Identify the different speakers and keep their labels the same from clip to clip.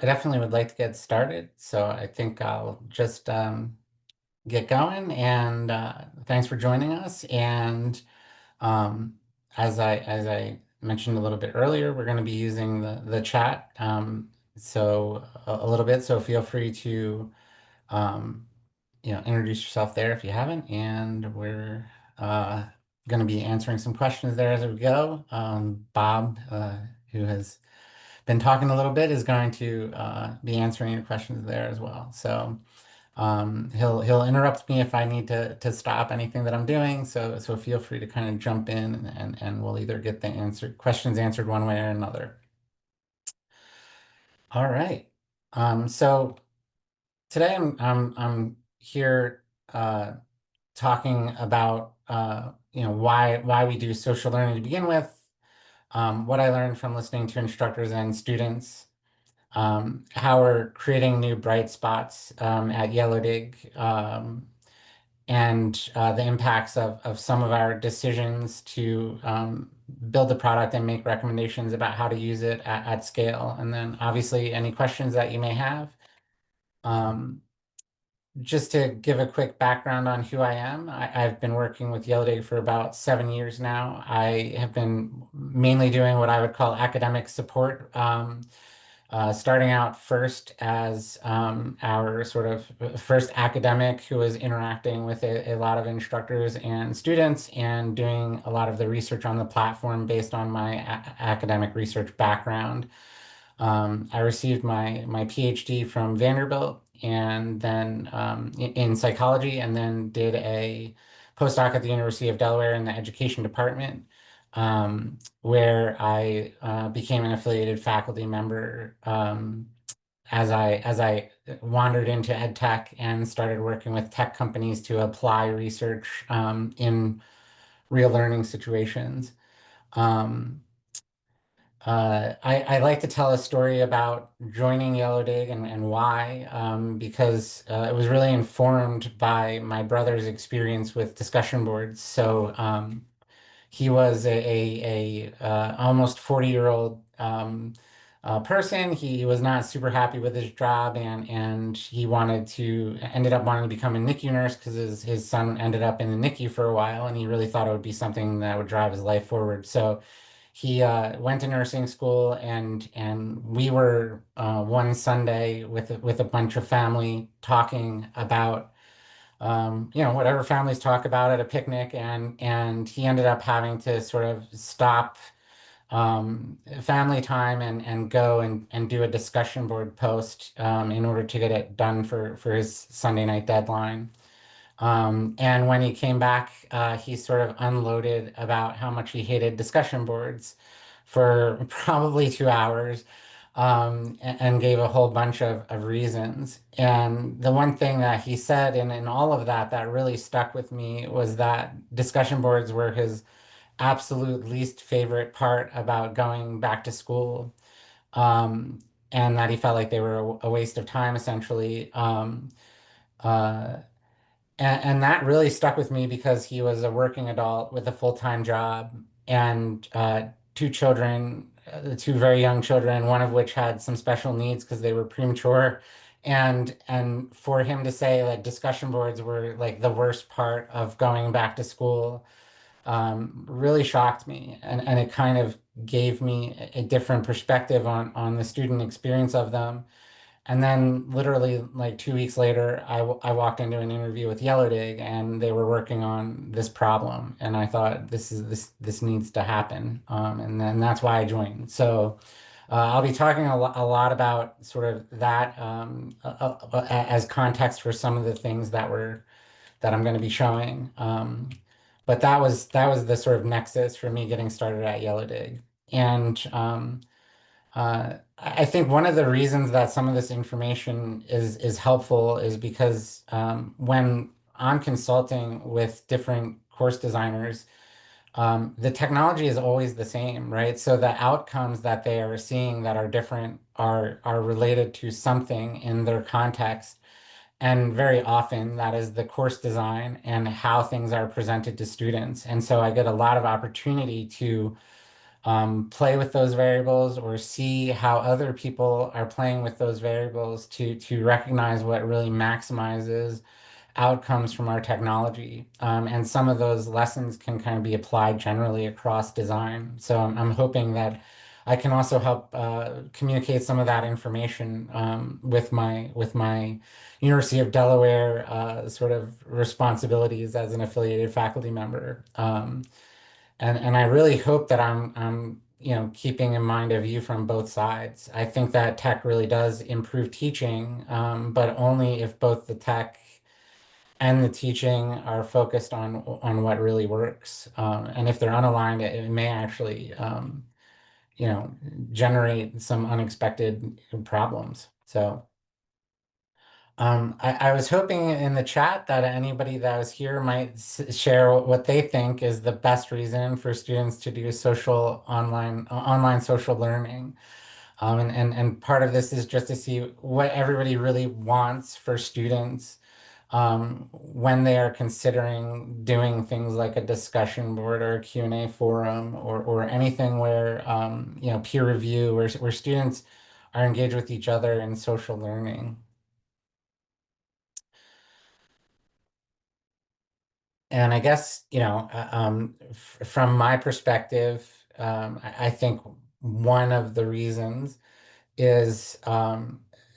Speaker 1: I definitely would like to get started, so I think I'll just get going. And thanks for joining us. And um, as I mentioned a little bit earlier, we're going to be using the chat so a little bit. So feel free to um, introduce yourself there if you haven't. And we're uh, going to be answering some questions there as we go. Bob, who has been talking a little bit, is going to be answering your questions there as well. So he'll interrupt me if I need to stop anything that I'm doing. So feel free to kind of jump in and we'll either get the questions answered one way or another. All right. So today I'm here talking about why we do social learning to begin with, what I learned from listening to instructors and students, how we're creating new bright spots at Yellow Dig, and the impacts of some of our decisions to build the product and make recommendations about how to use it at scale. And then obviously any questions that you may have. Um, just to give a quick background on who I am, I've been working with Yellow Dig for about 7 years now. I have been mainly doing what I would call academic support. Starting out first as our sort of first academic who was interacting with a lot of instructors and students and doing a lot of the research on the platform based on my academic research background. I received my PhD from Vanderbilt and then in psychology, and then did a postdoc at the University of Delaware in the education department, where I became an affiliated faculty member as I wandered into ed tech and started working with tech companies to apply research in real learning situations. Um, I like to tell a story about joining Yellow Dig and why, because it was really informed by my brother's experience with discussion boards. So he was a almost 40-year-old person. He was not super happy with his job, and he ended up wanting to become a NICU nurse because his son ended up in the NICU for a while, and he really thought it would be something that would drive his life forward. So he went to nursing school, and we were one Sunday with a bunch of family talking about whatever families talk about at a picnic, and he ended up having to sort of stop family time and go and do a discussion board post in order to get it done for his Sunday night deadline. And when he came back, he sort of unloaded about how much he hated discussion boards for probably 2 hours, and gave a whole bunch of reasons. And the one thing that he said in all of that that really stuck with me was that discussion boards were his absolute least favorite part about going back to school, um, and that he felt like they were a waste of time, essentially. Uh, and that really stuck with me because he was a working adult with a full-time job and two children, two very young children, one of which had some special needs because they were premature. And for him to say that discussion boards were like the worst part of going back to school really shocked me. And it kind of gave me a different perspective on the student experience of them. And then literally like 2 weeks later, I walked into an interview with Yellow Dig and they were working on this problem. And I thought this needs to happen. And then that's why I joined. So I'll be talking a lot about sort of that as context for some of the things that I'm going to be showing. But that was the sort of nexus for me getting started at Yellow Dig. And I think one of the reasons that some of this information is helpful is because when I'm consulting with different course designers, the technology is always the same, right? So the outcomes that they are seeing that are different are related to something in their context. And very often that is the course design and how things are presented to students. And so I get a lot of opportunity to play with those variables or see how other people are playing with those variables to recognize what really maximizes outcomes from our technology. And some of those lessons can kind of be applied generally across design. So I'm hoping that I can also help communicate some of that information with my University of Delaware sort of responsibilities as an affiliated faculty member. And I really hope that I'm keeping in mind a view from both sides. I think that tech really does improve teaching, but only if both the tech and the teaching are focused on what really works. And if they're unaligned, it may actually you know generate some unexpected problems. So. I was hoping in the chat that anybody that was here might share what they think is the best reason for students to do social online social learning. And part of this is just to see what everybody really wants for students when they are considering doing things like a discussion board or a Q&A forum or anything where peer review where students are engaged with each other in social learning. And I guess, from my perspective, I think one of the reasons is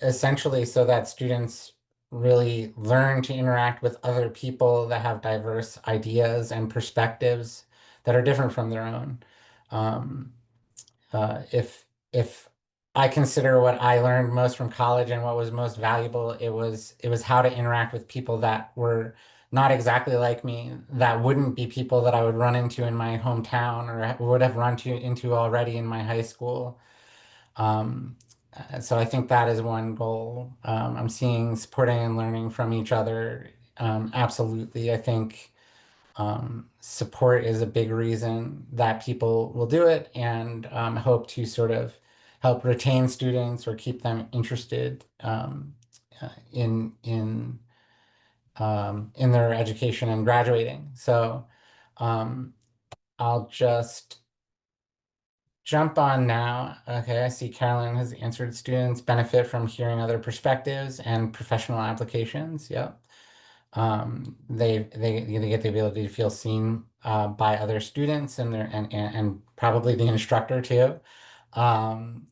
Speaker 1: essentially so that students really learn to interact with other people that have diverse ideas and perspectives that are different from their own. Um, if I consider what I learned most from college and what was most valuable, it was how to interact with people that were not exactly like me, that wouldn't be people that I would run into in my hometown or would have into already in my high school. Um, so I think that is one goal. I'm seeing supporting and learning from each other. Absolutely. I think support is a big reason that people will do it and hope to sort of help retain students or keep them interested in their education and graduating. So um, I'll just jump on now. Okay, I see Carolyn has answered students benefit from hearing other perspectives and professional applications. Yep. They get the ability to feel seen by other students and probably the instructor too. And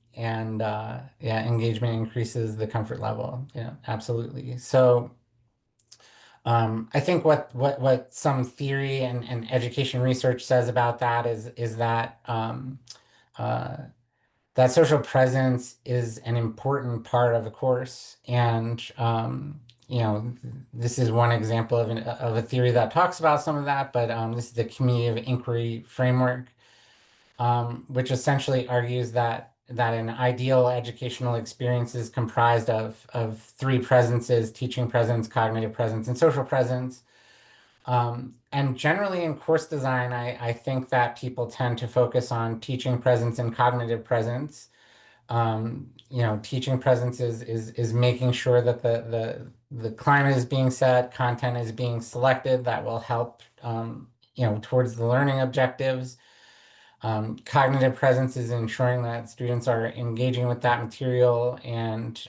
Speaker 1: yeah, engagement increases the comfort level. Yeah, absolutely. So I think what some theory and education research says about that is that uh, that social presence is an important part of the course. And, this is one example of a theory that talks about some of that, but this is the community of inquiry framework, which essentially argues that an ideal educational experience is comprised of three presences: teaching presence, cognitive presence, and social presence. And generally in course design, I think that people tend to focus on teaching presence and cognitive presence. Teaching presence is making sure that the climate is being set, content is being selected that will help towards the learning objectives. Cognitive presence is ensuring that students are engaging with that material and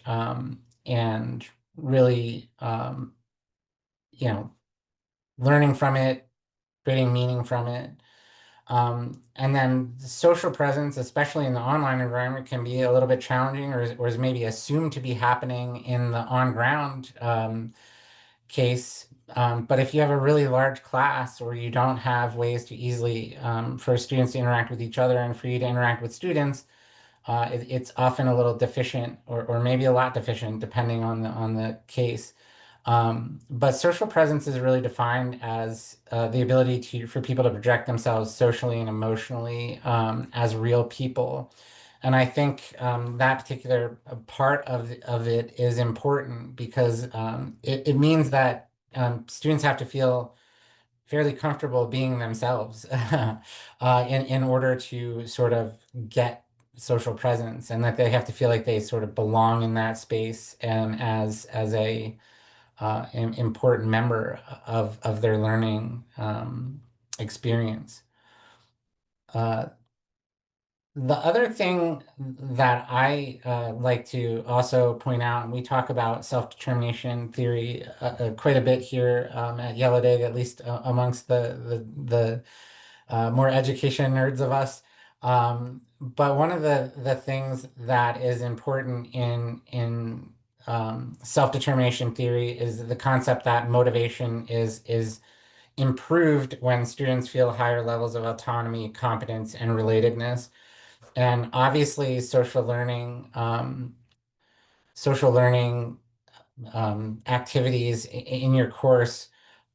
Speaker 1: really you know learning from it, creating meaning from it. And then the social presence, especially in the online environment, can be a little bit challenging or is maybe assumed to be happening in the on-ground case. But if you have a really large class or you don't have ways to easily for students to interact with each other and for you to interact with students, it's often a little deficient or maybe a lot deficient depending on the case. But social presence is really defined as the ability for people to project themselves socially and emotionally as real people. And I think that particular part of it is important because it means that students have to feel fairly comfortable being themselves in order to sort of get social presence, and that they have to feel like they sort of belong in that space and as a important member of their learning experience. Uh, The other thing that I like to also point out, and we talk about self-determination theory quite a bit here at Yellow Dig, at least amongst the more education nerds of us. But one of the things that is important in self-determination theory is the concept that motivation is improved when students feel higher levels of autonomy, competence, and relatedness. And obviously, social learning activities in your course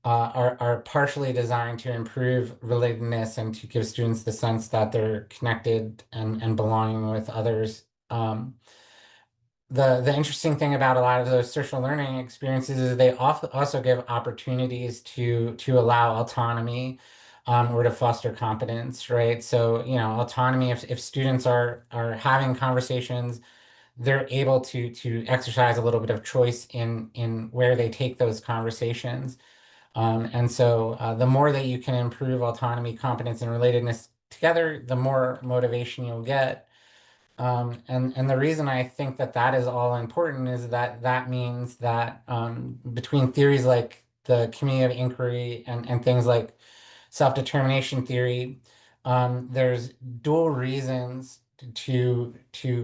Speaker 1: are partially designed to improve relatedness and to give students the sense that they're connected and belonging with others. The interesting thing about a lot of those social learning experiences is they also give opportunities to allow autonomy or to foster competence, right? So, autonomy, if students are having conversations, they're able to exercise a little bit of choice in where they take those conversations. And so the more that you can improve autonomy, competence, and relatedness together, the more motivation you'll get. And the reason I think that that is all important is that that means that between theories like the community of inquiry and things like self-determination theory, there's dual reasons to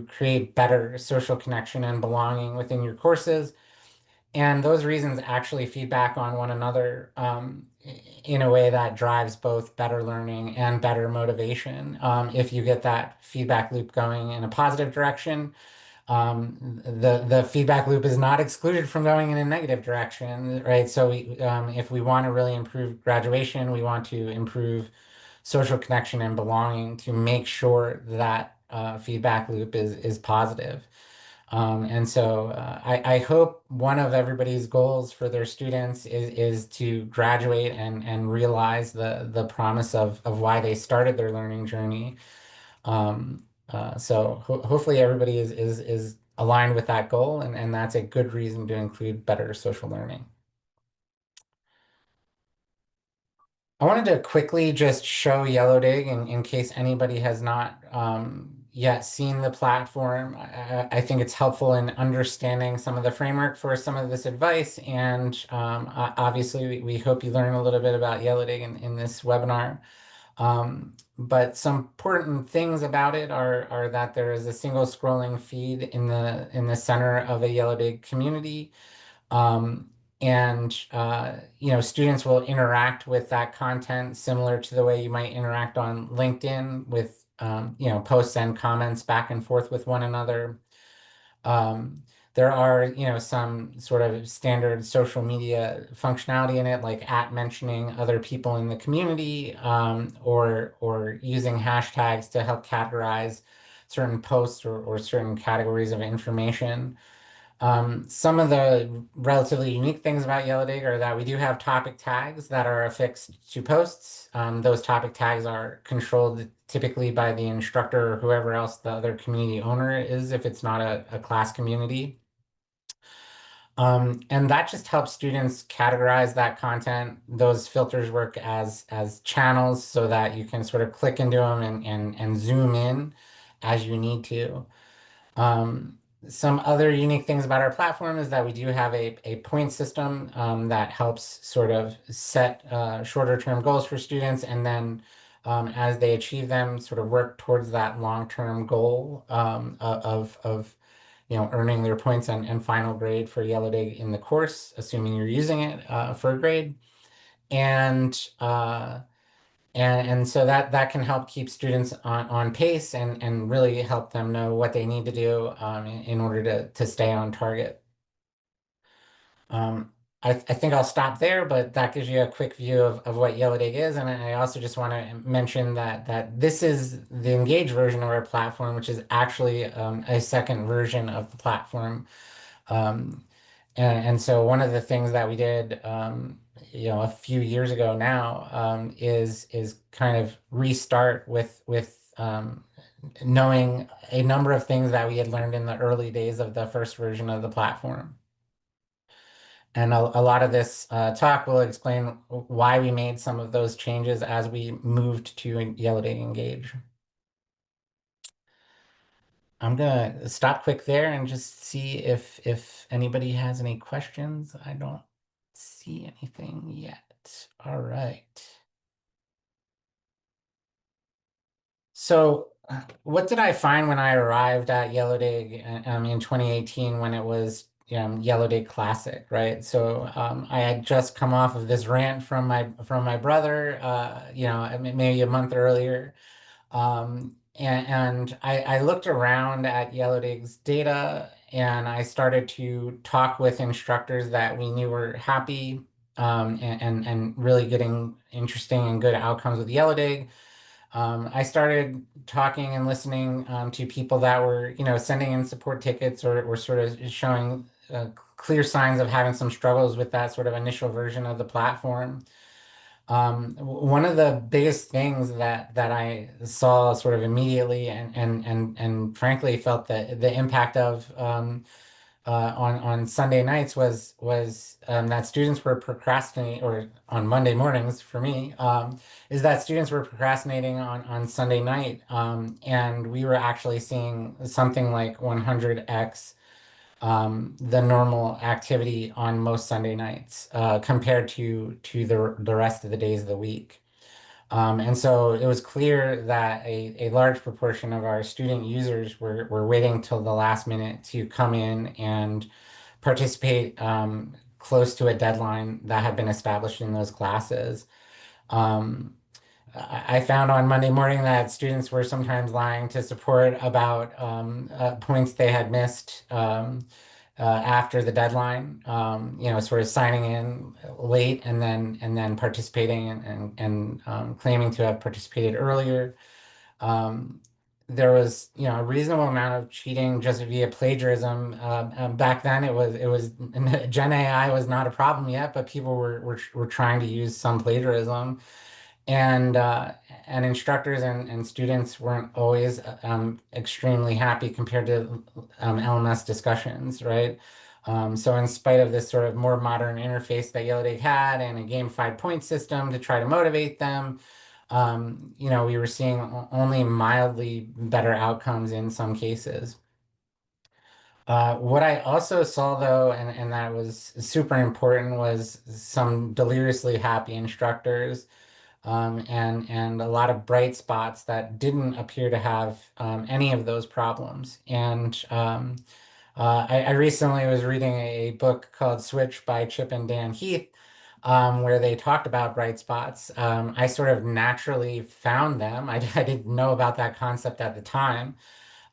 Speaker 1: create better social connection and belonging within your courses. And those reasons actually feed back on one another in a way that drives both better learning and better motivation. If you get that feedback loop going in a positive direction, the feedback loop is not excluded from going in a negative direction, right? So if we want to really improve graduation, we want to improve social connection and belonging to make sure that feedback loop is positive. And so I hope one of everybody's goals for their students is to graduate and realize the promise of why they started their learning journey. So hopefully everybody is aligned with that goal, and that's a good reason to include better social learning. I wanted to quickly just show Yellow Dig in case anybody has not yet seen the platform. I think it's helpful in understanding some of the framework for some of this advice. And obviously, we hope you learn a little bit about Yellow Dig in this webinar. But some important things about it are that there is a single scrolling feed in the center of a Yellow Dig community. Um, and students will interact with that content similar to the way you might interact on LinkedIn with posts and comments back and forth with one another. Um, there are, some sort of standard social media functionality in it, like at mentioning other people in the community, or using hashtags to help categorize certain posts or certain categories of information. Some of the relatively unique things about Yellow Dig are that we do have topic tags that are affixed to posts. Those topic tags are controlled typically by the instructor or whoever else the other community owner is, if it's not a class community. And that just helps students categorize that content. Those filters work as channels so that you can sort of click into them and zoom in as you need to. Um, some other unique things about our platform is that we do have a point system that helps sort of set shorter term goals for students, and then as they achieve them, sort of work towards that long-term goal of earning their points and final grade for Yellow Dig in the course, assuming you're using it for a grade. And and so that can help keep students on pace and really help them know what they need to do in order to stay on target. Um, I think I'll stop there, but that gives you a quick view of what Yellow Dig is. And I also just want to mention that this is the Engage version of our platform, which is actually a second version of the platform. Um, and so one of the things that we did, a few years ago now, is kind of restart with knowing a number of things that we had learned in the early days of the first version of the platform. And a lot of this talk will explain why we made some of those changes as we moved to Yellow Day Engage. I'm gonna stop quick there and just see if anybody has any questions. I don't see anything yet. All right. So, what did I find when I arrived at Yellow Day in 2018 when it was Yellow Day Classic, right? So, I had just come off of this rant from my brother, I mean, maybe a month earlier. And I looked around at Yellow Dig's data and I started to talk with instructors that we knew were happy and really getting interesting and good outcomes with Yellow Dig. I started talking and listening to people that were, sending in support tickets or sort of showing clear signs of having some struggles with that sort of initial version of the platform. One of the biggest things that I saw sort of immediately and frankly felt the impact of on Sunday nights was that students were procrastinating, or on Monday mornings for me, is that students were procrastinating on Sunday night, and we were actually seeing something like 100x the normal activity on most Sunday nights compared to the rest of the days of the week. And so it was clear that a large proportion of our student users were waiting till the last minute to come in and participate close to a deadline that had been established in those classes. Um, I found on Monday morning that students were sometimes lying to support about points they had missed after the deadline. Sort of signing in late and then participating and claiming to have participated earlier. Um, there was, a reasonable amount of cheating just via plagiarism. Back then, it was Gen AI was not a problem yet, but people were trying to use some plagiarism and instructors and students weren't always extremely happy compared to LMS discussions, right? So in spite of this sort of more modern interface that Yellow Dig had and a gamified point system to try to motivate them, we were seeing only mildly better outcomes in some cases. What I also saw though, and that was super important, was some deliriously happy instructors and a lot of bright spots that didn't appear to have any of those problems. And I recently was reading a book called Switch by Chip and Dan Heath, where they talked about bright spots. I sort of naturally found them. I didn't know about that concept at the time.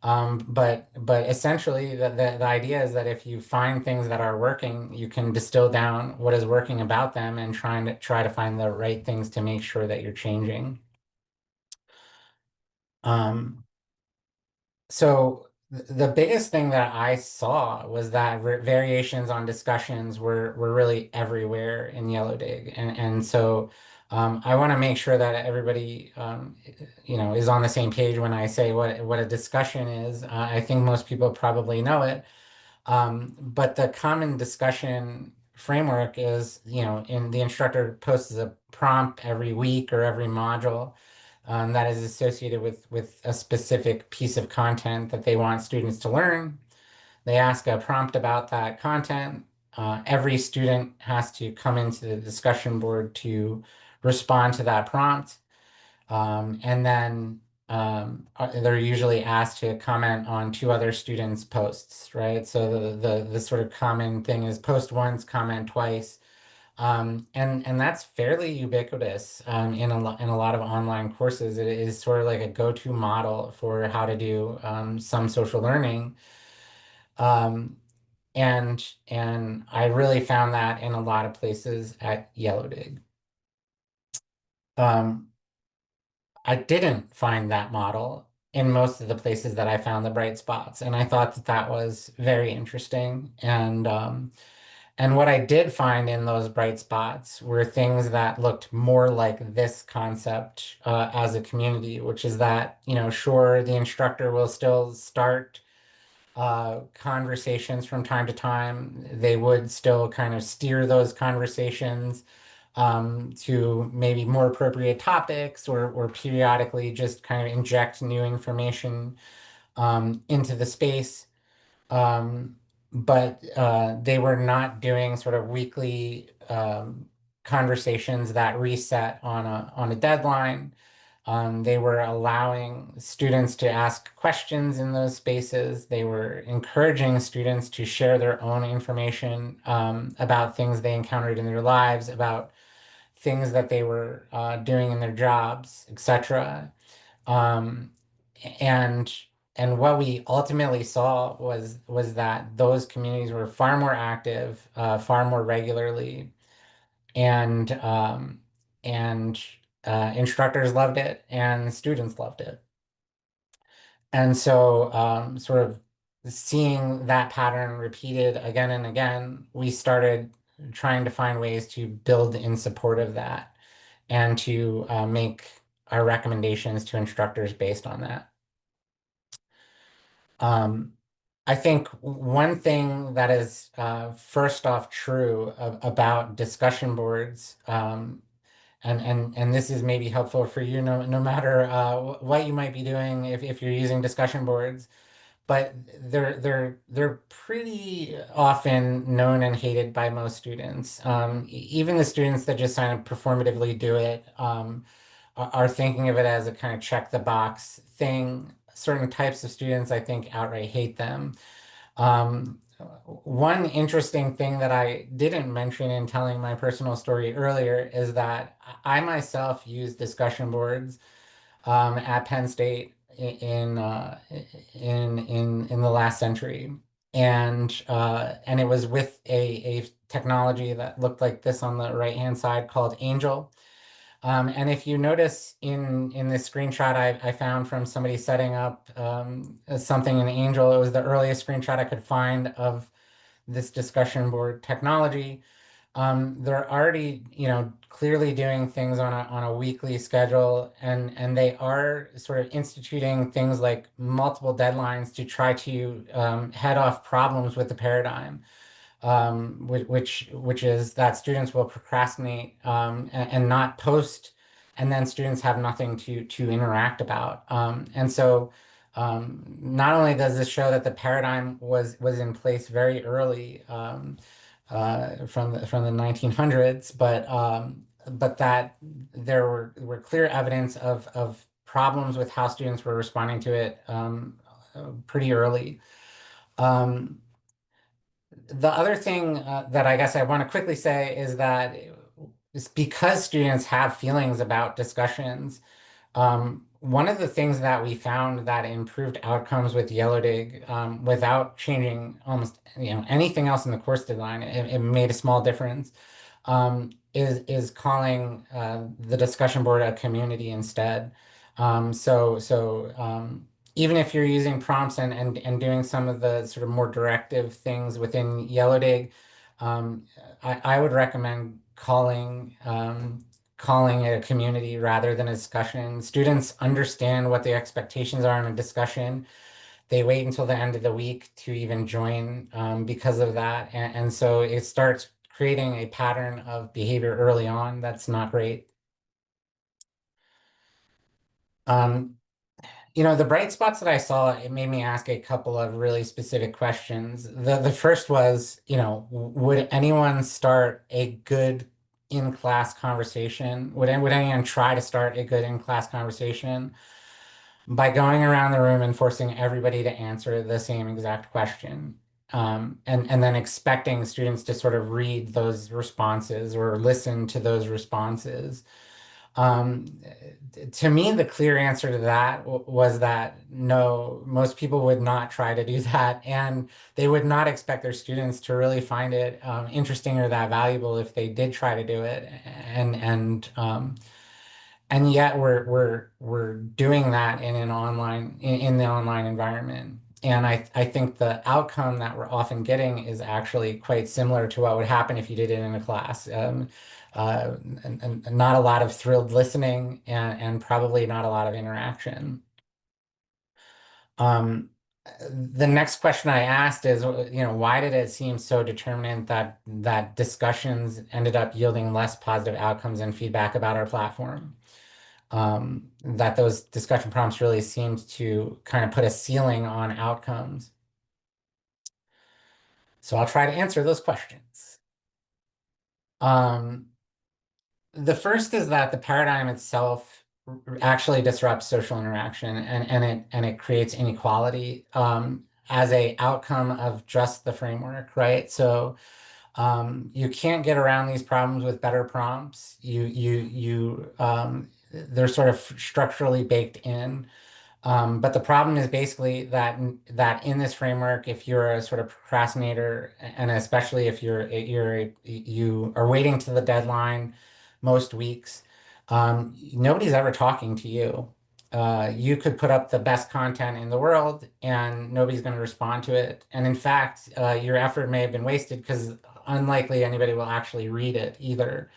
Speaker 1: But essentially the idea is that if you find things that are working, you can distill down what is working about them and try to find the right things to make sure that you're changing. Um, so the biggest thing that I saw was that variations on discussions were really everywhere in Yellow Dig, and so I want to make sure that everybody is on the same page when I say what a discussion is. I think most people probably know it, but the common discussion framework is, in the instructor posts a prompt every week or every module that is associated with a specific piece of content that they want students to learn. They ask a prompt about that content. Every student has to come into the discussion board to respond to that prompt. And then they're usually asked to comment on two other students' posts, right? So the sort of common thing is post once, comment twice. And that's fairly ubiquitous in a lot of online courses. It is sort of like a go-to model for how to do some social learning. Um, and I really found that in a lot of places at Yellow Dig. Um, I didn't find that model in most of the places that I found the bright spots, and I thought that that was very interesting. And what I did find in those bright spots were things that looked more like this concept as a community, which is that, sure, the instructor will still start conversations from time to time. They would still kind of steer those conversations to maybe more appropriate topics or periodically just kind of inject new information. into the space. Um, but they were not doing sort of weekly conversations that reset on a deadline. They were allowing students to ask questions in those spaces. They were encouraging students to share their own information about things they encountered in their lives, about things that they were doing in their jobs, etc. Um, and and what we ultimately saw was that those communities were far more active, far more regularly, and and instructors loved it, and students loved it. And so, sort of seeing that pattern repeated again and again, we started trying to find ways to build in support of that and to make our recommendations to instructors based on that. Um, I think one thing that is first off true about discussion boards, and this is maybe helpful for you no matter what you might be doing if you're using discussion boards, but they're pretty often known and hated by most students. Even the students that just kind of performatively do it are thinking of it as a kind of check the box thing. Certain types of students, I think, outright hate them. One interesting thing that I didn't mention in telling my personal story earlier is that I myself use discussion boards at Penn State in the last century, and it was with a technology that looked like this on the right hand side called Angel. And if you notice in this screenshot I found from somebody setting up something in Angel, it was the earliest screenshot I could find of this discussion board technology. They're already, clearly doing things on a weekly schedule, and they are sort of instituting things like multiple deadlines to try to head off problems with the paradigm, which is that students will procrastinate and not post, and then students have nothing to interact about. And so not only does this show that the paradigm was in place very early from the 1900s, but that there were clear evidence of problems with how students were responding to it pretty early. Um, the other thing that I guess I want to quickly say is that it's because students have feelings about discussions. One of the things that we found that improved outcomes with Yellow Dig without changing almost anything else in the course design, it made a small difference. Is calling the discussion board a community instead. Even if you're using prompts and doing some of the sort of more directive things within Yellow Dig, I would recommend calling it a community rather than a discussion. Students understand what the expectations are in a discussion. They wait until the end of the week to even join because of that. And so it starts creating a pattern of behavior early on that's not great. Um, the bright spots that I saw, it made me ask a couple of really specific questions. The first was, would anyone start a good in-class conversation? Would anyone try to start a good in-class conversation by going around the room and forcing everybody to answer the same exact question? And then expecting students to sort of read those responses or listen to those responses. Um, to me, the clear answer to that was that no, most people would not try to do that, and they would not expect their students to really find it interesting or that valuable if they did try to do it. And yet we're doing that in the online environment. And I think the outcome that we're often getting is actually quite similar to what would happen if you did it in a class. And not a lot of thrilled listening and probably not a lot of interaction. Um, the next question I asked is, why did it seem so determinant that discussions ended up yielding less positive outcomes and feedback about our platform? that those discussion prompts really seemed to kind of put a ceiling on outcomes. So I'll try to answer those questions. Um, the first is that the paradigm itself actually disrupts social interaction and it creates inequality as a outcome of just the framework, right? So you can't get around these problems with better prompts. They're sort of structurally baked in. But the problem is basically that in this framework, if you're a sort of procrastinator, and especially if you are waiting to the deadline most weeks, nobody's ever talking to you. You could put up the best content in the world, and nobody's going to respond to it. And in fact, your effort may have been wasted because unlikely anybody will actually read it either.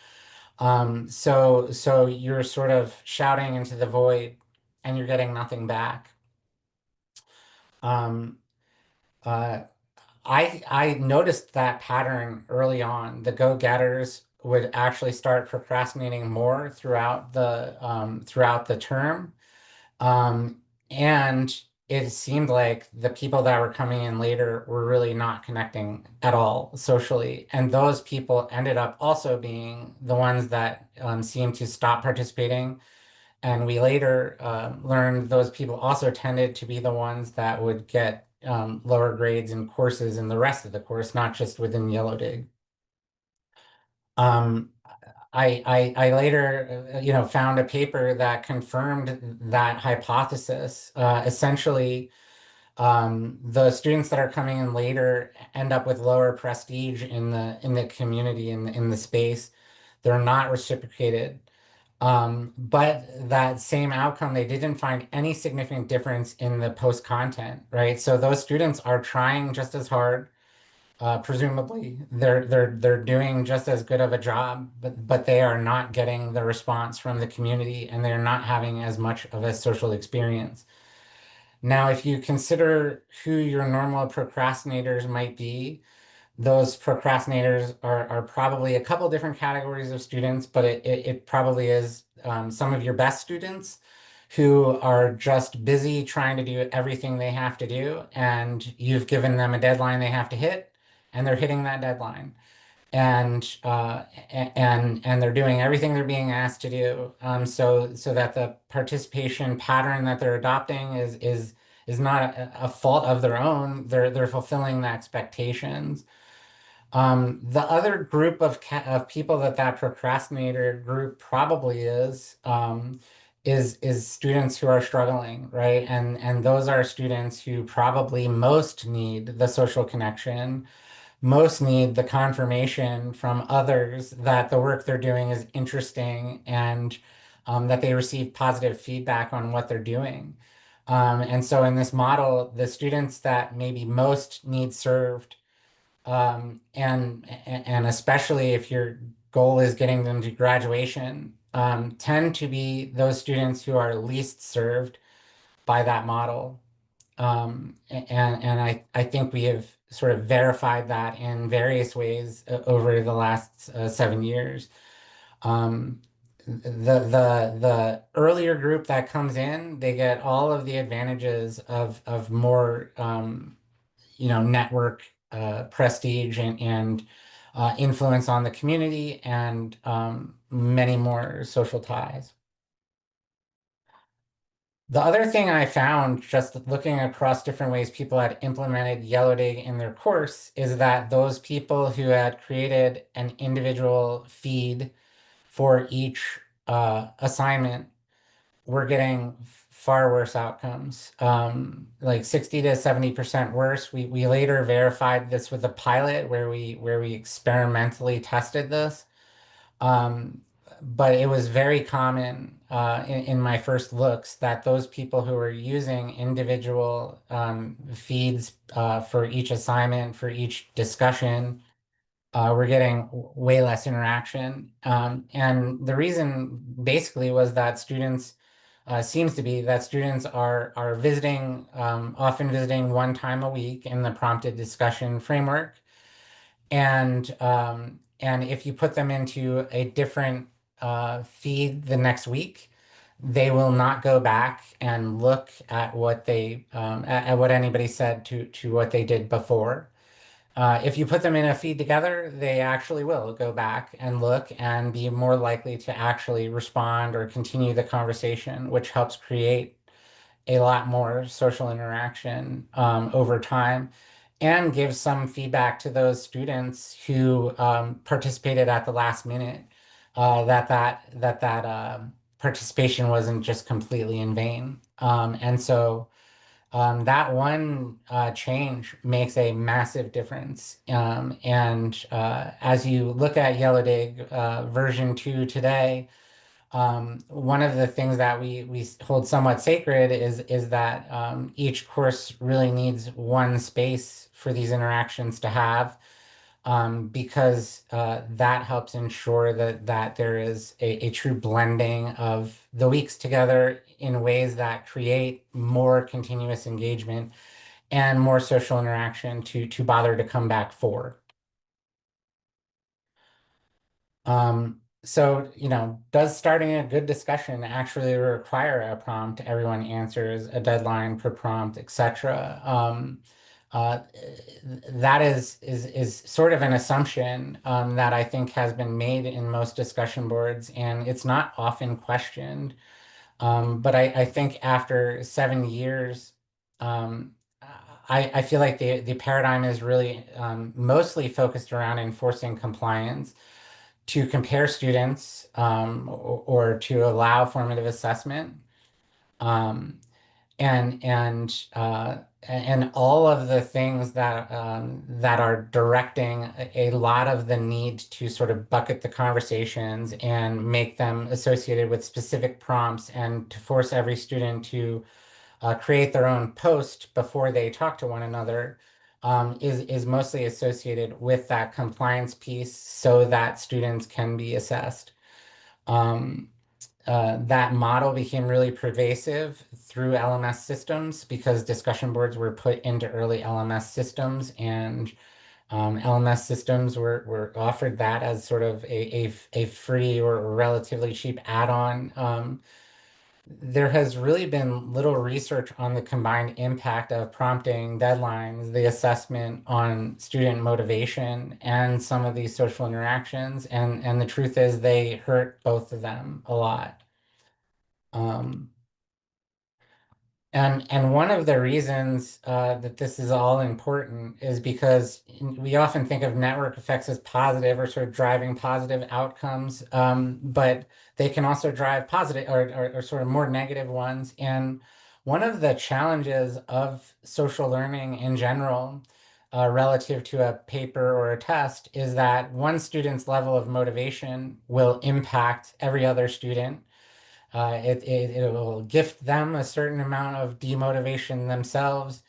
Speaker 1: So you're sort of shouting into the void and you're getting nothing back. Um, uh, I noticed that pattern early on. The go-getters would actually start procrastinating more throughout the term. Um, and it seemed like the people that were coming in later were really not connecting at all socially. And those people ended up also being the ones that seemed to stop participating. And we later learned those people also tended to be the ones that would get lower grades in courses in the rest of the course, not just within Yellow Dig. Um, I later, found a paper that confirmed that hypothesis. Essentially, the students that are coming in later end up with lower prestige in the community in the space. They're not reciprocated. But that same outcome, they didn't find any significant difference in the post content, right? So those students are trying just as hard. Presumably, they're doing just as good of a job, but they are not getting the response from the community, and they're not having as much of a social experience. Now, if you consider who your normal procrastinators might be, those procrastinators are probably a couple different categories of students, but it probably is some of your best students who are just busy trying to do everything they have to do, and you've given them a deadline they have to hit, and they're hitting that deadline. And they're doing everything they're being asked to do, so that the participation pattern that they're adopting is not a fault of their own. They're fulfilling the expectations. The other group of people that procrastinator group probably is students who are struggling, right? And those are students who probably most need the social connection, most need the confirmation from others that the work they're doing is interesting and that they receive positive feedback on what they're doing. And so in this model, the students that maybe most need served and especially if your goal is getting them to graduation, tend to be those students who are least served by that model. And I think we have sort of verified that in various ways over the last 7 years. Um, the earlier group that comes in, they get all of the advantages of more network prestige and influence on the community and many more social ties. The other thing I found just looking across different ways people had implemented Yellow Dig in their course is that those people who had created an individual feed for each assignment we're getting far worse outcomes, like 60 to 70% worse. We later verified this with a pilot where we experimentally tested this. Um, but it was very common in my first looks that those people who were using individual feeds for each assignment, for each discussion, we're getting way less interaction. And the reason basically was that students seems to be that students are visiting, often visiting one time a week in the prompted discussion framework. And if you put them into a different feed the next week, they will not go back and look at at what anybody said to what they did before. If you put them in a feed together, they actually will go back and look and be more likely to actually respond or continue the conversation, which helps create a lot more social interaction over time and gives some feedback to those students who participated at the last minute that participation wasn't just completely in vain. That one change makes a massive difference. As you look at Yellow Dig version 2 today, one of the things that we hold somewhat sacred is that each course really needs one space for these interactions to have, because that helps ensure that there is a true blending of the weeks together in ways that create more continuous engagement and more social interaction to bother to come back for. Does starting a good discussion actually require a prompt? Everyone answers a deadline per prompt, etc. Uh, that is sort of an assumption that I think has been made in most discussion boards, and it's not often questioned. But I think after 7 years, um, I feel like the paradigm is really mostly focused around enforcing compliance to compare students or to allow formative assessment. Um, and all of the things that are directing a lot of the need to sort of bucket the conversations and make them associated with specific prompts and to force every student to create their own post before they talk to one another is mostly associated with that compliance piece so that students can be assessed. Um, that model became really pervasive through LMS systems because discussion boards were put into early LMS systems, and LMS systems were offered that as sort of a free or relatively cheap add-on. There has really been little research on the combined impact of prompting, deadlines, the assessment on student motivation, and some of these social interactions. And the truth is they hurt both of them a lot. Um, and one of the reasons that this is all important is because we often think of network effects as positive or sort of driving positive outcomes, but they can also drive positive or sort of more negative ones. And one of the challenges of social learning in general, relative to a paper or a test, is that one student's level of motivation will impact every other student. It will gift them a certain amount of demotivation themselves.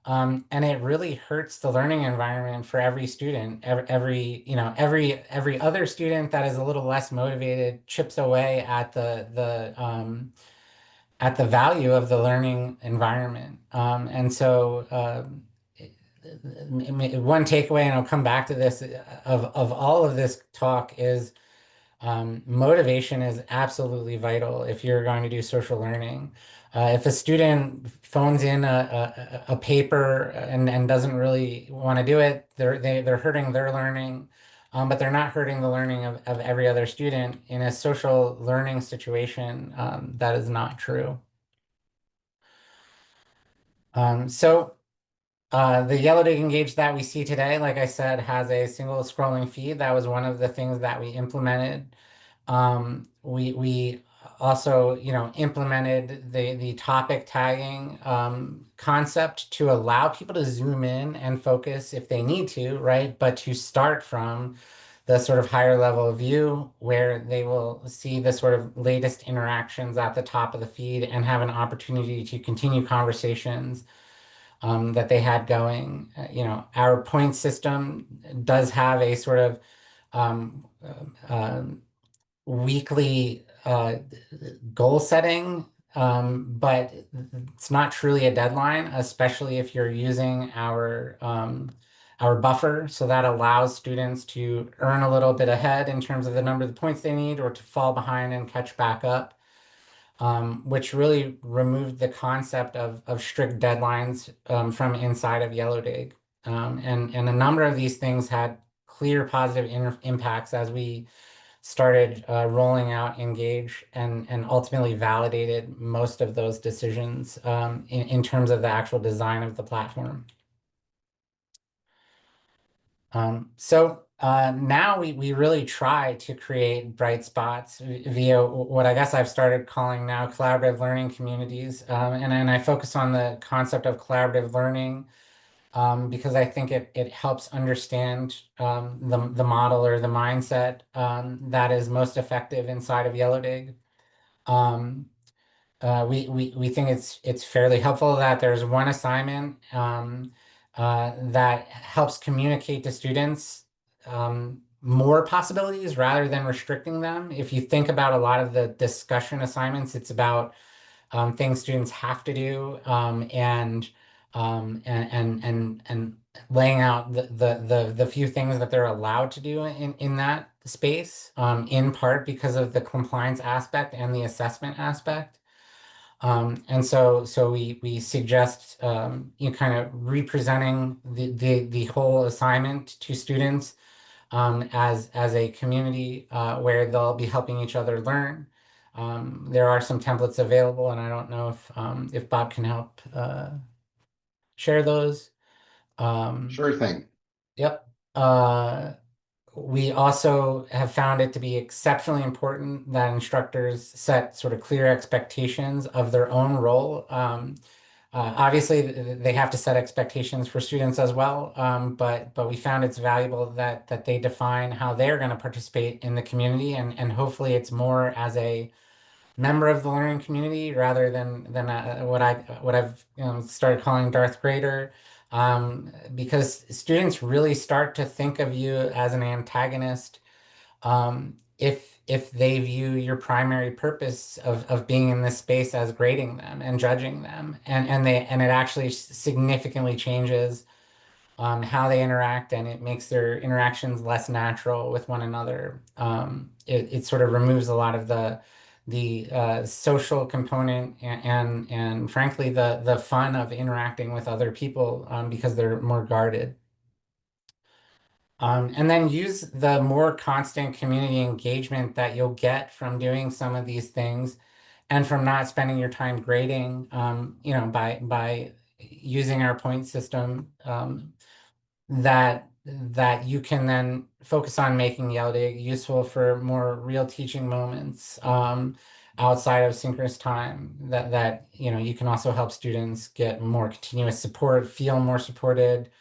Speaker 1: And it really hurts the learning environment for every student. Every other student that is a little less motivated chips away at the value of the learning environment. One takeaway, and I'll come back to this, of all of this talk is motivation is absolutely vital if you're going to do social learning. If a student phones in a paper and doesn't really want to do it, they're hurting their learning, but they're not hurting the learning of every other student. In a social learning situation, that is not true. So the Yellow Dig Engage that we see today, like I said, has a single scrolling feed. That was one of the things that we implemented. We also, implemented the topic tagging concept to allow people to zoom in and focus if they need to, right? But to start from the sort of higher level view where they will see the sort of latest interactions at the top of the feed and have an opportunity to continue conversations that they had going. Our point system does have a sort of um, weekly goal setting, but it's not truly a deadline, especially if you're using our buffer. So that allows students to earn a little bit ahead in terms of the number of the points they need or to fall behind and catch back up. which really removed the concept of strict deadlines from inside of Yellow Dig. And a number of these things had clear positive impacts as we started rolling out Engage and ultimately validated most of those decisions in terms of the actual design of the platform. Now we really try to create bright spots via what I guess I've started calling now collaborative learning communities. And I focus on the concept of collaborative learning because I think it helps understand the model or the mindset that is most effective inside of Yellow Dig. Um, we think it's fairly helpful that there's one assignment that helps communicate to students more possibilities rather than restricting them. If you think about a lot of the discussion assignments, it's about things students have to do and laying out the few things that they're allowed to do in that space, in part because of the compliance aspect and the assessment aspect. And so we suggest kind of representing the whole assignment to students as a community where they'll be helping each other learn. There are some templates available, and I don't know if Bob can help share those. Um,
Speaker 2: Sure thing.
Speaker 1: yep. We also have found it to be exceptionally important that instructors set sort of clear expectations of their own role. Obviously, they have to set expectations for students as well, but we found it's valuable that they define how they're going to participate in the community, and hopefully it's more as a member of the learning community rather than what I've started calling Darth Vader, because students really start to think of you as an antagonist if they view your primary purpose of being in this space as grading them and judging them, and it actually significantly changes how they interact, and it makes their interactions less natural with one another. It sort of removes a lot of the social component and frankly the fun of interacting with other people because they're more guarded. And then use the more constant community engagement that you'll get from doing some of these things and from not spending your time grading, by using our point system, that you can then focus on making Yell Dig useful for more real teaching moments outside of synchronous time. That you can also help students get more continuous support, feel more supported.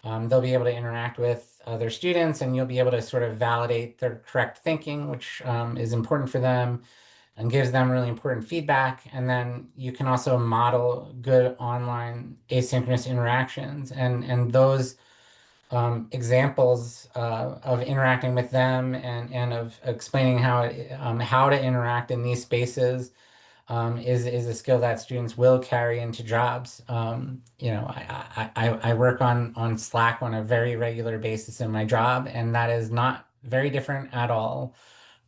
Speaker 1: They'll be able to interact with other students, and you'll be able to sort of validate their correct thinking, which is important for them and gives them really important feedback. And then you can also model good online asynchronous interactions, and those examples of interacting with them and of explaining how to interact in these spaces is a skill that students will carry into jobs. I work on Slack on a very regular basis in my job, and that is not very different at all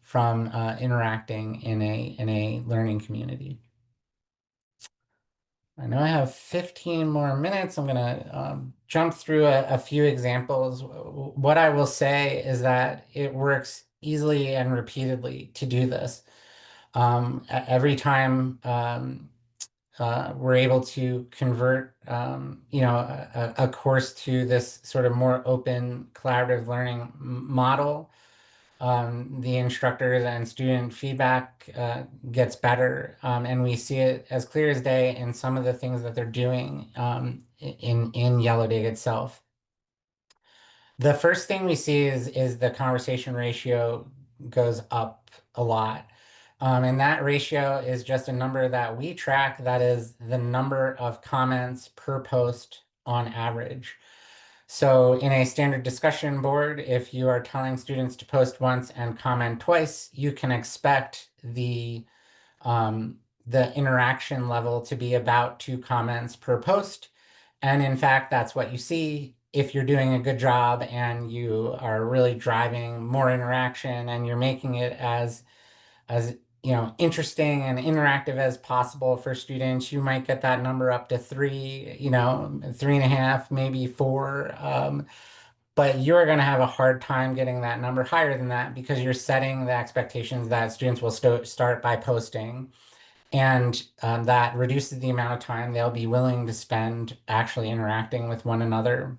Speaker 1: from interacting in a learning community. I know I have 15 more minutes. I'm going to jump through a few examples. What I will say is that it works easily and repeatedly to do this. Every time we're able to convert, a course to this sort of more open collaborative learning model, the instructors and student feedback gets better, and we see it as clear as day in some of the things that they're doing in Yellow Dig itself. The first thing we see is the conversation ratio goes up a lot. And that ratio is just a number that we track. That is the number of comments per post on average. So in a standard discussion board, if you are telling students to post once and comment twice, you can expect the interaction level to be about 2 comments per post. And in fact, that's what you see if you're doing a good job and you are really driving more interaction and you're making it as interesting and interactive as possible for students. You might get that number up to three, 3.5, maybe four. But you're going to have a hard time getting that number higher than that because you're setting the expectations that students will start by posting. And that reduces the amount of time they'll be willing to spend actually interacting with one another.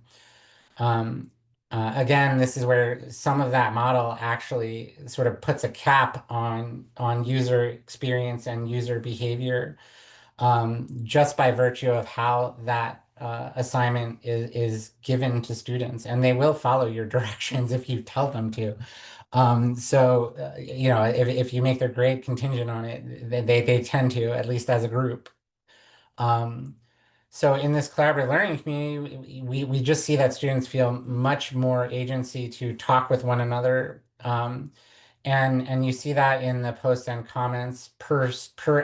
Speaker 1: Um, again, this is where some of that model actually sort of puts a cap on user experience and user behavior, just by virtue of how that assignment is given to students, and they will follow your directions if you tell them to. If you make their grade contingent on it, they tend to, at least as a group. Um, so in this collaborative learning community, we just see that students feel much more agency to talk with one another. And you see that in the posts and comments per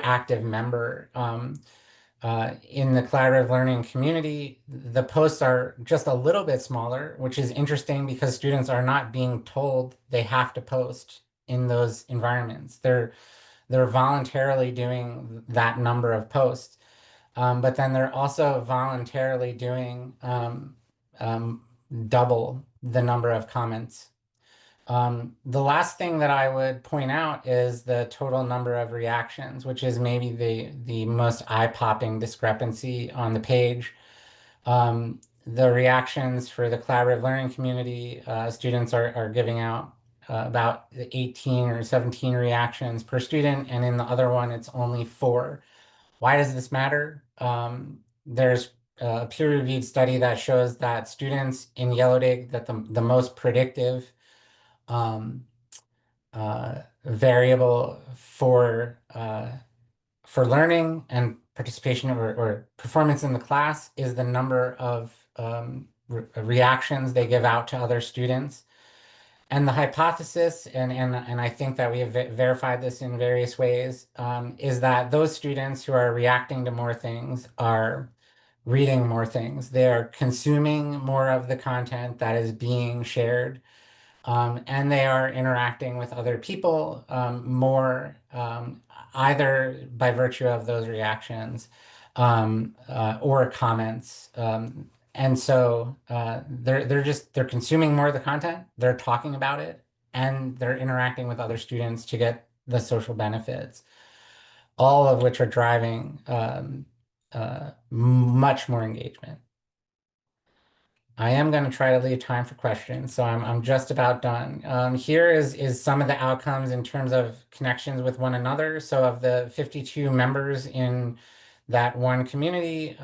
Speaker 1: active member. In the collaborative learning community, the posts are just a little bit smaller, which is interesting because students are not being told they have to post in those environments. They're voluntarily doing that number of posts. But then they're also voluntarily doing um, double the number of comments. The last thing that I would point out is the total number of reactions, which is maybe the most eye-popping discrepancy on the page. The reactions for the collaborative learning community, students are giving out about 18 or 17 reactions per student, and in the other one, it's only four. Why does this matter? There's a peer-reviewed study that shows that students in Yellowdig, that the most predictive variable for learning and participation or performance in the class is the number of reactions they give out to other students. And the hypothesis, and I think that we have verified this in various ways, is that those students who are reacting to more things are reading more things. They are consuming more of the content that is being shared, and they are interacting with other people more, either by virtue of those reactions or comments. And so they're consuming more of the content, they're talking about it, and they're interacting with other students to get the social benefits, all of which are driving much more engagement. I am going to try to leave time for questions, so I'm just about done. Here is some of the outcomes in terms of connections with one another. So of the 52 members in that one community,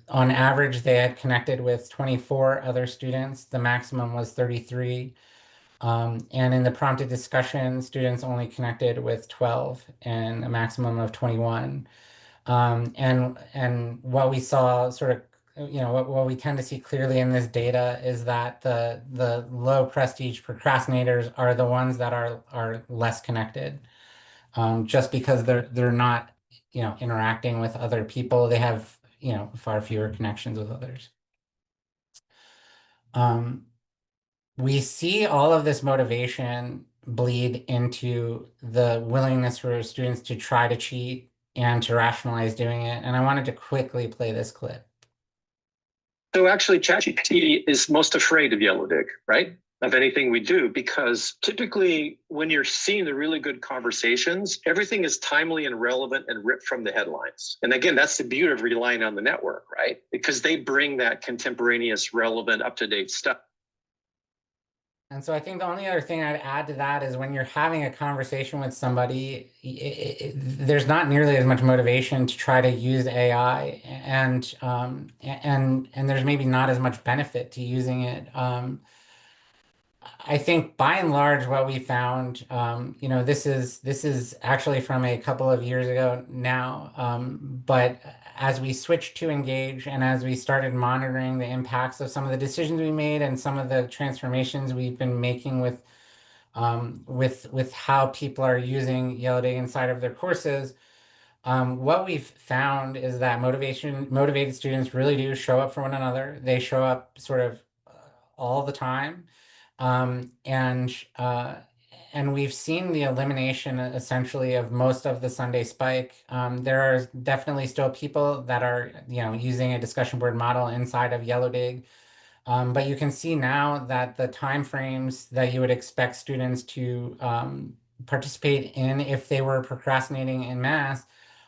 Speaker 1: on average, they had connected with 24 other students. The maximum was 33. And in the prompted discussion, students only connected with 12 and a maximum of 21. And what we saw sort of, what we tend to see clearly in this data is that the low prestige procrastinators are the ones that are less connected, just because they're not, interacting with other people. They have, far fewer connections with others. Um, we see all of this motivation bleed into the willingness for students to try to cheat and to rationalize doing it. And I wanted to quickly play this clip.
Speaker 2: So actually, ChatGPT is most afraid of Yellowdig, right? Of anything we do, because typically when you're seeing the really good conversations, everything is timely and relevant and ripped from the headlines. And again, that's the beauty of relying on the network, right? Because they bring that contemporaneous, relevant, up-to-date stuff.
Speaker 1: And so I think the only other thing I'd add to that is when you're having a conversation with somebody, there's not nearly as much motivation to try to use AI, and there's maybe not as much benefit to using it. I think by and large, what we found, this is actually from a couple of years ago now, but as we switched to Engage and as we started monitoring the impacts of some of the decisions we made and some of the transformations we've been making with how people are using Yellowday inside of their courses, what we've found is that motivated students really do show up for one another. They show up sort of all the time. Um, and uh, and we've seen the elimination essentially of most of the Sunday spike. There are definitely still people that are, using a discussion board model inside of Yellow Dig. But you can see now that the timeframes that you would expect students to participate in if they were procrastinating in mass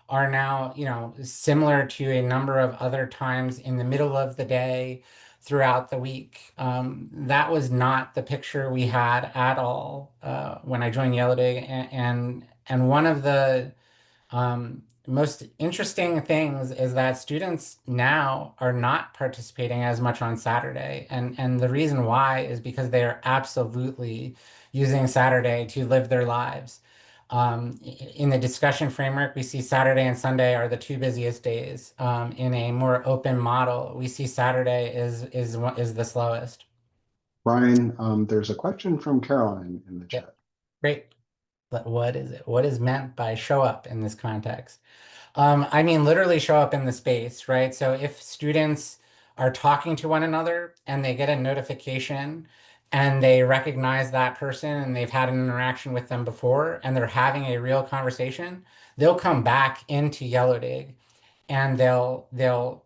Speaker 1: are now, similar to a number of other times in the middle of the day throughout the week. That was not the picture we had at all when I joined Yellow Day, and one of the most interesting things is that students now are not participating as much on Saturday. And the reason why is because they are absolutely using Saturday to live their lives. In the discussion framework, we see Saturday and Sunday are the two busiest days. In a more open model, we see Saturday is the slowest.
Speaker 3: Brian, there's a question from Caroline in the
Speaker 1: Yep.
Speaker 3: chat.
Speaker 1: Great. But what is it? What is meant by show up in this context? I mean, literally show up in the space, right? So if students are talking to one another and they get a notification and they recognize that person and they've had an interaction with them before and they're having a real conversation, they'll come back into Yellow Dig and they'll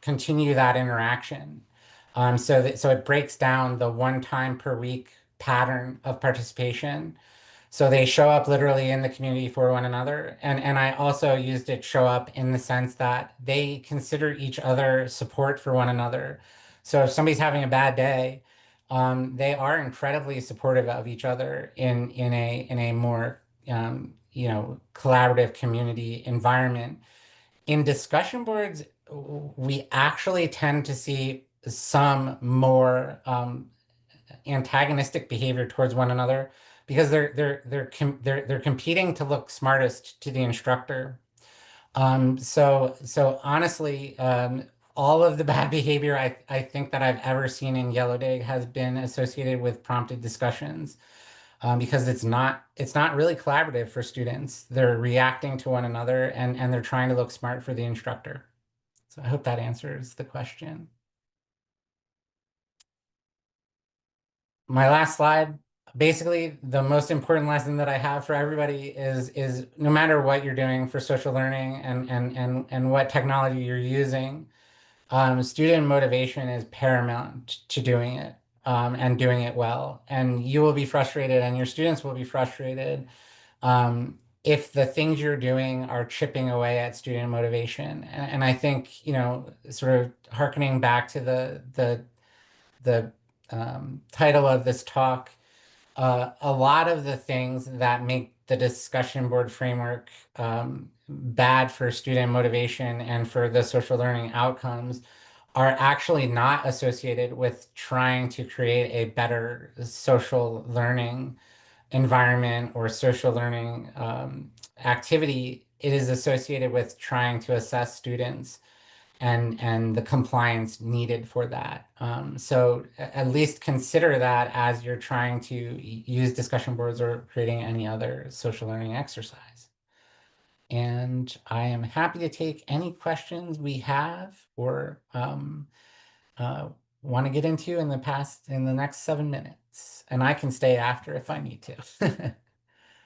Speaker 1: continue that interaction. So it breaks down the one time per week pattern of participation, so they show up literally in the community for one another. And I also used it show up in the sense that they consider each other support for one another. So if somebody's having a bad day, they are incredibly supportive of each other in a more collaborative community environment. In discussion boards, we actually tend to see some more antagonistic behavior towards one another because they're competing to look smartest to the instructor. So honestly, all of the bad behavior I think that I've ever seen in Yellow Dig has been associated with prompted discussions, because it's not really collaborative for students. They're reacting to one another and they're trying to look smart for the instructor. So I hope that answers the question. My last slide. Basically, the most important lesson that I have for everybody is no matter what you're doing for social learning and what technology you're using, student motivation is paramount to doing it, and doing it well. And you will be frustrated, and your students will be frustrated, if the things you're doing are chipping away at student motivation. And I think, sort of hearkening back to the title of this talk, a lot of the things that make the discussion board framework bad for student motivation and for the social learning outcomes are actually not associated with trying to create a better social learning environment or social learning activity. It is associated with trying to assess students and the compliance needed for that. So at least consider that as you're trying to use discussion boards or creating any other social learning exercise. And I am happy to take any questions we have or want to get into in the next 7 minutes. And I can stay after if I need to.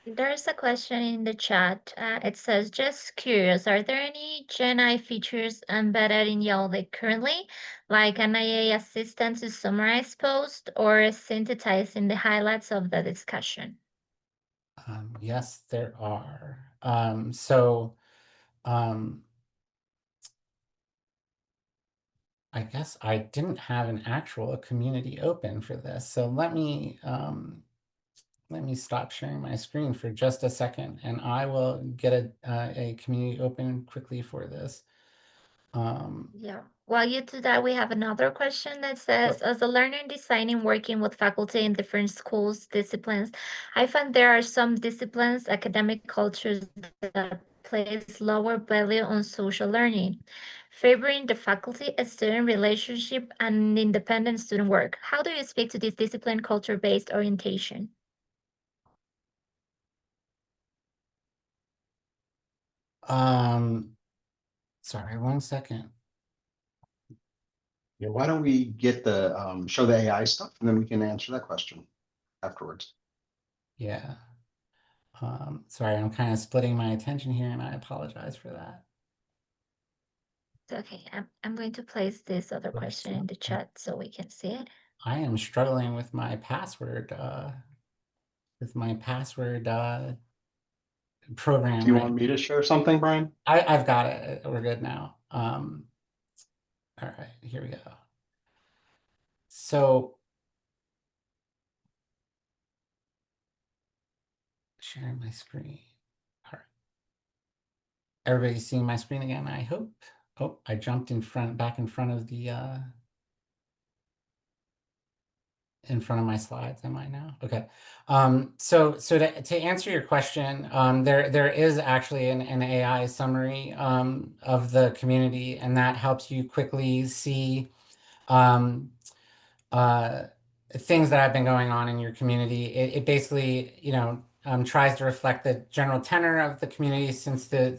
Speaker 4: There's a question in the chat. It says, just curious, are there any Gen I features embedded in Yodlee currently, like an IA assistant to summarize posts or synthesizing the highlights of the discussion?
Speaker 1: Yes, there are. So I guess I didn't have an actual community open for this. So let me stop sharing my screen for just a second, and I will get a community open quickly for this.
Speaker 4: Yeah. While you do that, we have another question that says,
Speaker 1: Sure.
Speaker 4: as a learner designing working with faculty in different schools disciplines, I find there are some disciplines, academic cultures that place lower value on social learning, favoring the faculty student relationship and independent student work. How do you speak to this discipline culture-based orientation?
Speaker 1: Sorry, 1 second.
Speaker 3: Yeah, why don't we get the show the AI stuff and then we can answer that question afterwards.
Speaker 1: Yeah. Sorry, I'm kind of splitting my attention here, and I apologize for that.
Speaker 4: Okay, I'm going to place this other
Speaker 1: There's
Speaker 4: question in the chat so we can see it.
Speaker 1: I am struggling with my password,
Speaker 3: Do
Speaker 1: program
Speaker 3: you
Speaker 1: right.
Speaker 3: want me to share something, Brian?
Speaker 1: I've got it. We're good now. All right, here we go. So sharing my screen. All right. Everybody's seeing my screen again, I hope. Oh, I jumped back in front of the in front of my slides. Am I now? Okay. So to answer your question, there is actually an AI summary of the community, and that helps you quickly see um, uh, things that have been going on in your community. It basically, tries to reflect the general tenor of the community since the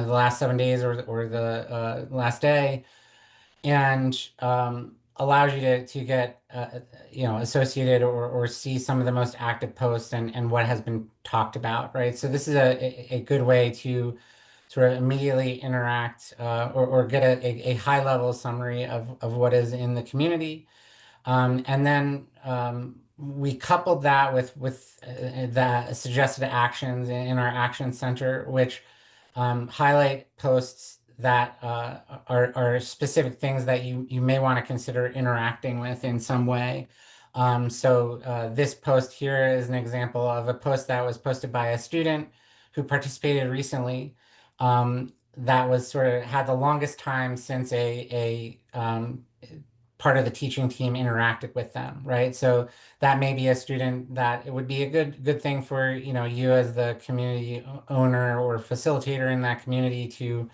Speaker 1: last 7 days or the last day, and allows you to get associated or see some of the most active posts and what has been talked about, right? So this is a good way to sort of immediately interact or get a high level summary of what is in the community. And then we coupled that with the suggested actions in our action center, which highlight posts that are specific things that you may want to consider interacting with in some way. So this post here is an example of a post that was posted by a student who participated recently. That was sort of had the longest time since a part of the teaching team interacted with them, right? So that may be a student that it would be a good thing for, you as the community owner or facilitator in that community to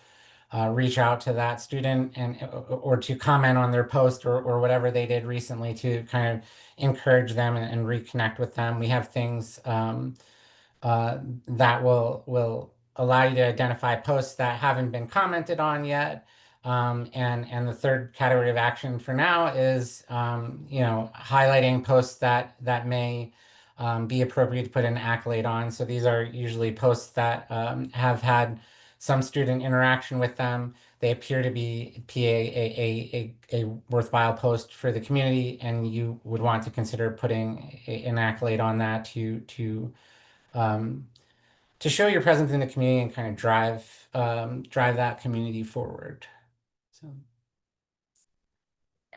Speaker 1: reach out to that student and or to comment on their post or whatever they did recently to kind of encourage them and reconnect with them. We have things uh, that will allow you to identify posts that haven't been commented on yet. And the third category of action for now is highlighting posts that may be appropriate to put an accolade on. So these are usually posts that have had some student interaction with them. They appear to be a worthwhile post for the community, and you would want to consider putting an accolade on that um, to show your presence in the community and kind of drive that community forward. So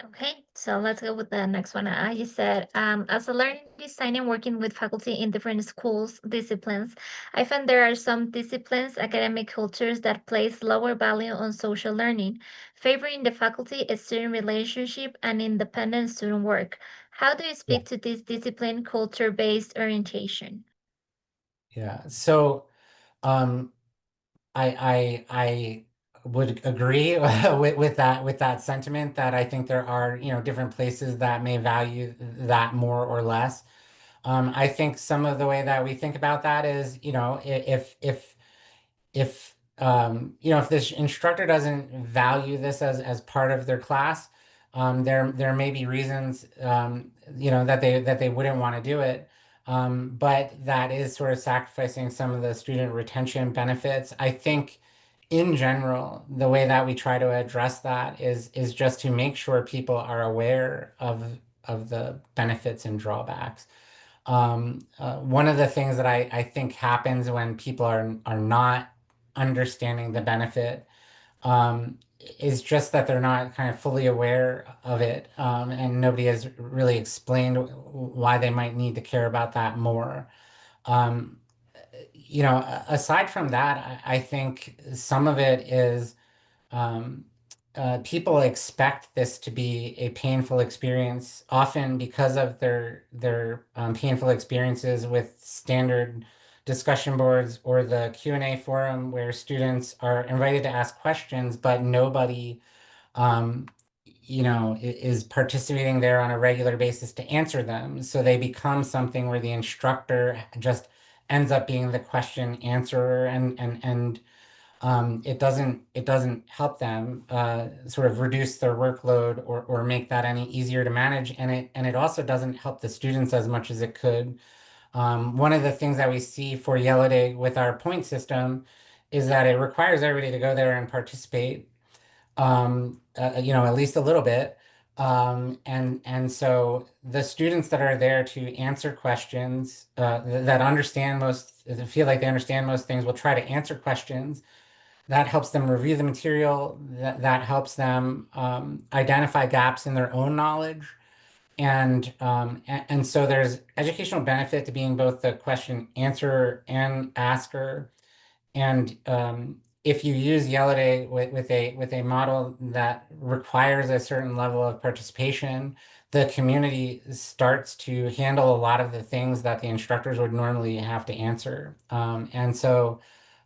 Speaker 4: Okay, so let's go with the next one. You said, as a learning designer working with faculty in different schools disciplines, I find there are some disciplines, academic cultures that place lower value on social learning, favoring the faculty-student relationship and independent student work. How do you
Speaker 1: yeah,
Speaker 4: speak to this discipline culture-based orientation?
Speaker 1: yeah. So um, I would agree with that sentiment that I think there are different places that may value that more or less. I think some of the way that we think about that is if this instructor doesn't value this as part of their class, there may be reasons that they wouldn't want to do it. But that is sort of sacrificing some of the student retention benefits. I think in general, the way that we try to address that is just to make sure people are aware of the benefits and drawbacks. One of the things that I think happens when people are not understanding the benefit is just that they're not kind of fully aware of it, and nobody has really explained why they might need to care about that more. Um, Aside from that, I think some of it is um, people expect this to be a painful experience, often because of their painful experiences with standard discussion boards or the Q&A forum where students are invited to ask questions, but nobody um, is participating there on a regular basis to answer them. So they become something where the instructor just ends up being the question answerer and it doesn't help them sort of reduce their workload or make that any easier to manage, and it also doesn't help the students as much as it could. One of the things that we see for Yellow Day with our point system is that it requires everybody to go there and participate, at least a little bit. And so the students that are there to answer questions, that understand most, that feel like they understand most things, will try to answer questions. That helps them review the material. That helps them identify gaps in their own knowledge. And so there's educational benefit to being both the question answerer and asker. And if you use Yellow Day with a model that requires a certain level of participation, the community starts to handle a lot of the things that the instructors would normally have to answer. And so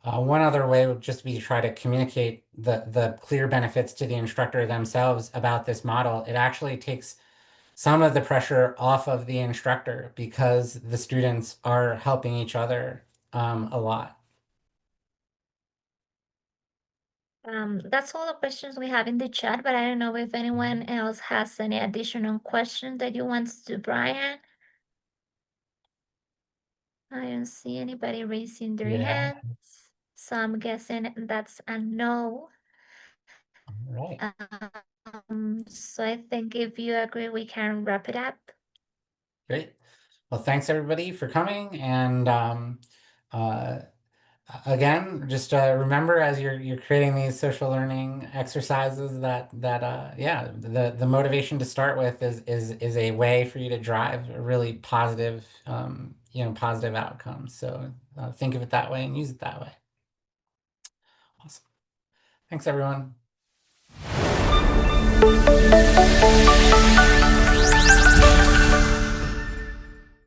Speaker 1: one other way would just be to try to communicate the clear benefits to the instructor themselves about this model. It actually takes some of the pressure off of the instructor because the students are helping each other a lot.
Speaker 4: That's all the questions we have in the chat, but I don't know if anyone else has any additional questions that you want to Brian. I don't see anybody raising their
Speaker 1: Yeah.
Speaker 4: hands, so I'm guessing that's a no.
Speaker 1: Right.
Speaker 4: So I think if you agree, we can wrap it up.
Speaker 1: Great. Well, thanks everybody for coming. And uh, again, just remember as you're creating these social learning exercises that yeah, the motivation to start with is a way for you to drive a really positive positive outcome. So think of it that way and use it that way. Awesome. Thanks everyone.